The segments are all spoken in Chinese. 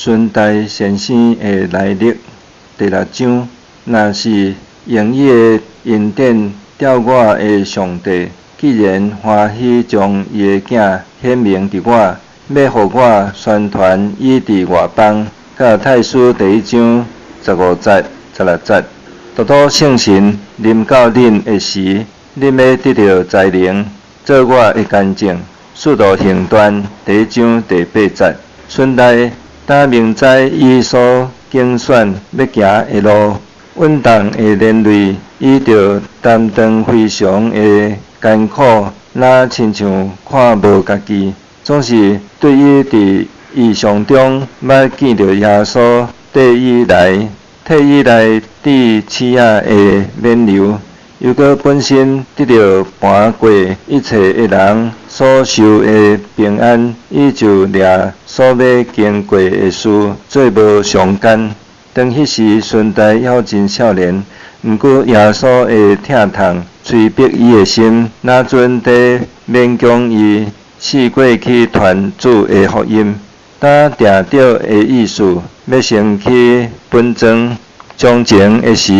孙大先生的来历。第6章，若是用伊的恩典召我的上帝，既然欢喜将伊的囝显明伫我，要互我宣传伊伫外邦。甲太书第1章15节、16节，独独圣神临到恁的时，恁要得到才能，做我的见证。使徒行传第1章第8节，孙大当明知伊所竞选要行的路，稳当的连累，伊着担当非常的艰苦，若亲像看无家己，总是对伊伫异象中捌见到耶稣替伊来治齿仔的免流，又搁本身得到盘过一切的人所受的平安，伊就掠所要经过的事做无相干。当迄时孙大还真少年，毋过耶稣的疼痛催逼伊的心，哪阵地勉强伊试过去传主的福音。当定着的意思，要先去本庄将前的时，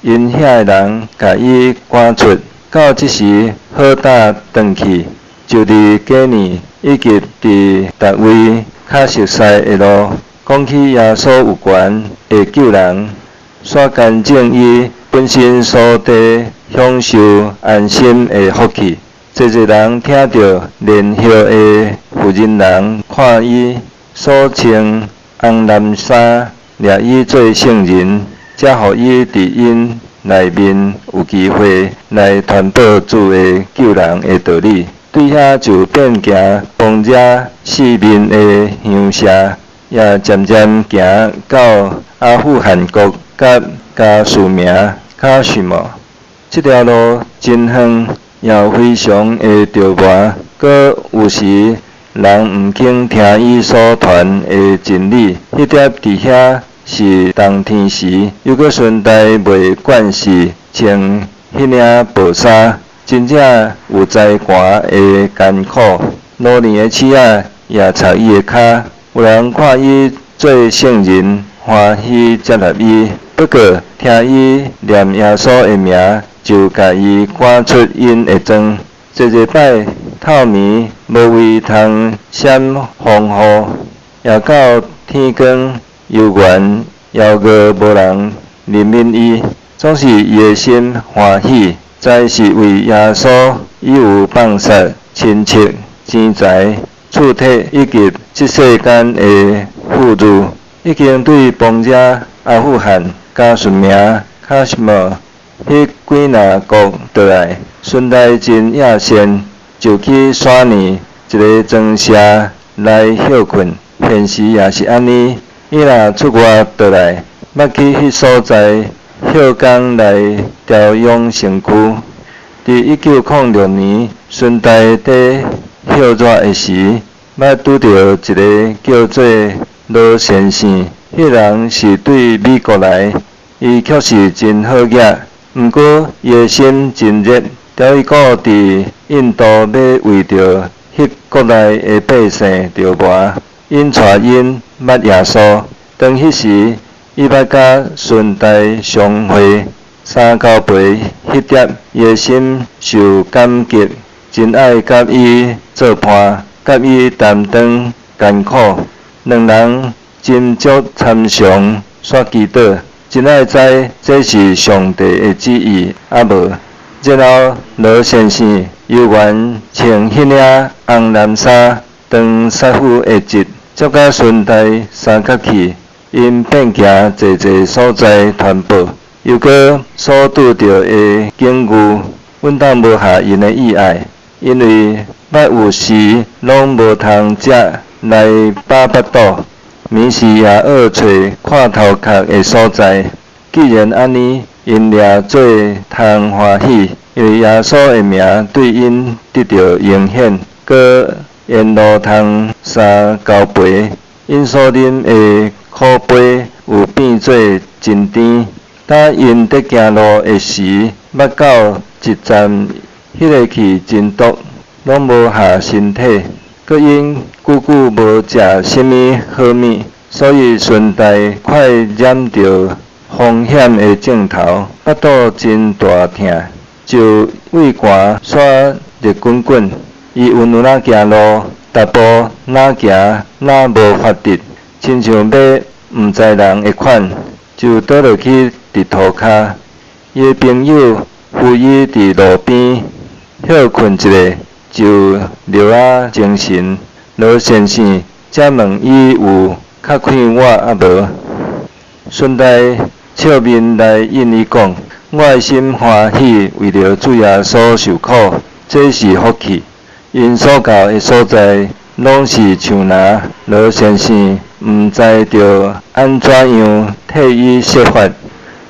因遐的人甲伊赶出，到即时好打转去，就伫过年以及伫逐位较熟悉的路，讲起耶稣有权会救人，煞干净伊本身所地享受安心的福气。侪人听到连续的妇人人看伊所穿红蓝衫，掠伊做圣人，才互伊伫因内面有机会来传播主的救人的道理。对遐就变行狂热四面的乡社，也渐渐行到阿富汗国甲加苏名卡什莫。这条路真远，也非常的著磨，搁有时人毋肯听伊所传的真理，迄点伫遐是冬天时，又搁顺带袂惯势穿迄领薄衫，真正有灾寒的艰苦。老年的齿仔也插伊的骹，有人看伊做圣人，欢喜接纳伊，不过听伊念耶稣的名，就甲伊赶出因的庄。一摆透暝无位通闪风雨，也到天光幽原遥过无人怜悯伊，总是伊的心欢喜，知是为耶稣，伊有放杀亲戚、钱财、厝体以及即世间的富裕，已经对邦者阿富汗、加顺名、卡什莫迄几若国倒来。孙大真野善，就去山里一个庄舍来休困。现时也是安尼，伊若出外倒来，捌去迄所在休工来调养身躯。伫1906年，孙大伫休热的时，捌拄到一个叫做罗先生，迄人是对美国来，伊确实真好惹，毋过伊的心真热。条伊个伫印度要为着迄国内的百姓着磨，因带因捌耶稣。当迄时，伊捌甲孙大相会三交陪迄点，伊的心受感激，真爱甲伊做伴，甲伊担当艰苦。两人真足参详，煞祈祷，真爱知这是上帝的旨意，啊无。然后罗先生犹原穿迄领红蓝衫，当师傅的节，接甲孙大三角去，因遍行侪所在传播，又搁所拄到的境遇，阮当无合因的意爱，因为捌有时拢无通食来饱腹肚，眠时也学找看头壳的所在。既然安尼，因俩做通欢喜，因为耶稣的名对因得到应显，搁沿路通三交杯，因所啉的苦杯有变做真甜。当因伫行路的时，捌到一站，迄个气真毒，拢无下身体，搁因久久无食什么好物，所以顺带快染到风险的症头，腹肚真大痛，就胃寒煞热滚滚。伊运有哪行路，逐步哪行哪无发直，亲像要毋知人的款，就倒落去伫涂骹。伊的朋友扶伊伫路边歇困一下，就留啊精神。罗先生才问伊有较快我啊无，顺带笑面来应伊讲：我的心欢喜，为着主耶稣受苦，这是福气。因所到的所在，拢是像拿。罗先生毋知着安怎样替伊说法，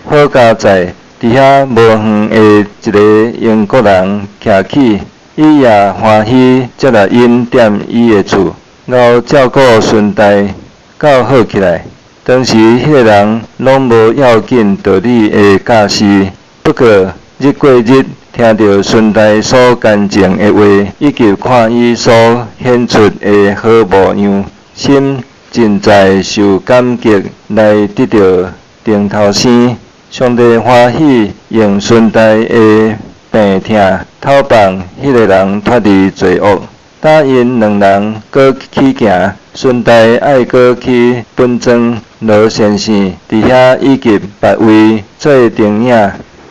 好佳在伫遐无远的一个英国人徛起，伊也欢喜，才来因踮伊的厝，后照顾顺带较好起来。当时迄个人拢无要紧道理的教示，不过日过日。听到顺带所干净的话，以及看伊所显出的好模样，心真在受感激来得到顶头生。上帝欢喜用顺带的病痛讨放迄个人脱离罪恶，答因两人搁起行，顺带爱搁去本庄罗先生伫遐以及别位做电影，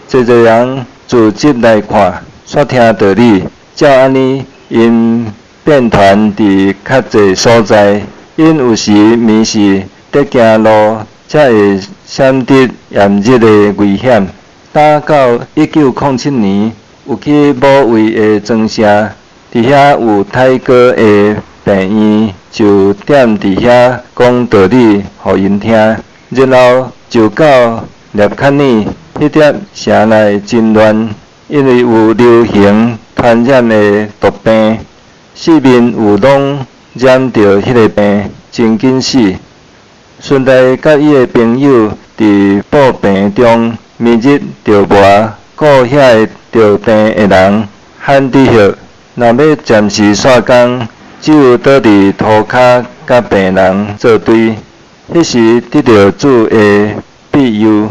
侪人。自即来看，煞听道理，照安尼，因变团伫较侪所在，因有时迷是得行路，才会闪得炎热的危险。打到1907年，有去某位的庄社，伫遐有太高的病院，就踮伫遐讲道理，互因听，然后就到涅坎尼。迄条城内真乱，因为有流行传染的毒病，四面有拢染着迄个病，真紧死。顺带甲伊的朋友伫布病中，暝日着磨顾遐着病的人，喊滴血。若要暂时煞工，只有倒伫涂骹甲病人作对。迄时得到主的庇佑。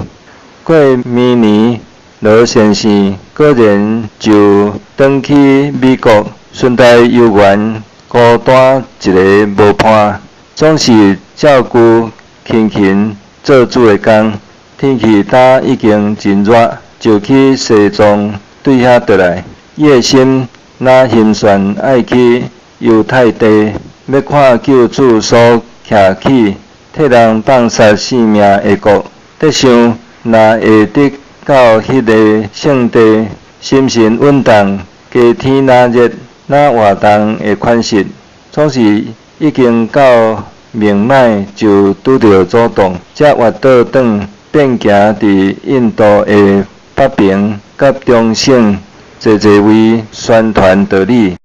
过明年，罗先生果然就转去美国，顺带游园孤单一个无伴，总是照顾亲勤做主的工。天气早已经真热，就去西藏对遐倒来。伊的心若心酸爱去犹太地，要看救主所徛起替人放杀性命的国，得想。若会得到迄个圣地，心神稳当，加天若热若活动的款式，总是已经到明迈就拄着阻挡，才活倒转变行伫印度的北平甲中省，侪位宣传道理。